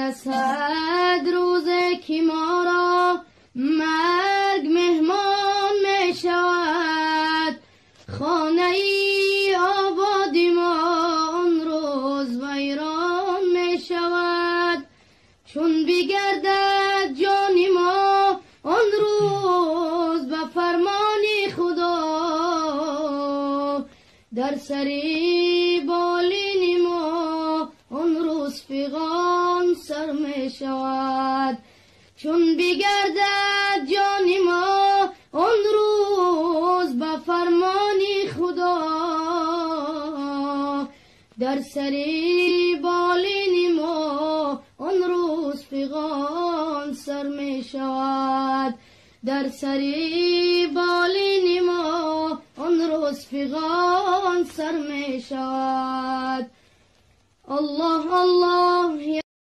رسد روزی که ما را مرگ مهمان می شود. خانه ای آبادی ما آن روز ویران می شود. چون بگردد جان ما آن روز به فرمان خدا، در سری بالین ما آن روز فغان سر می شود. چون بگردد جان ما آن روز به فرمان خدا، در سری بالین ما آن روز فغان سر می شود. در سری بالین ما آن روز فغان سر می شود. الله الله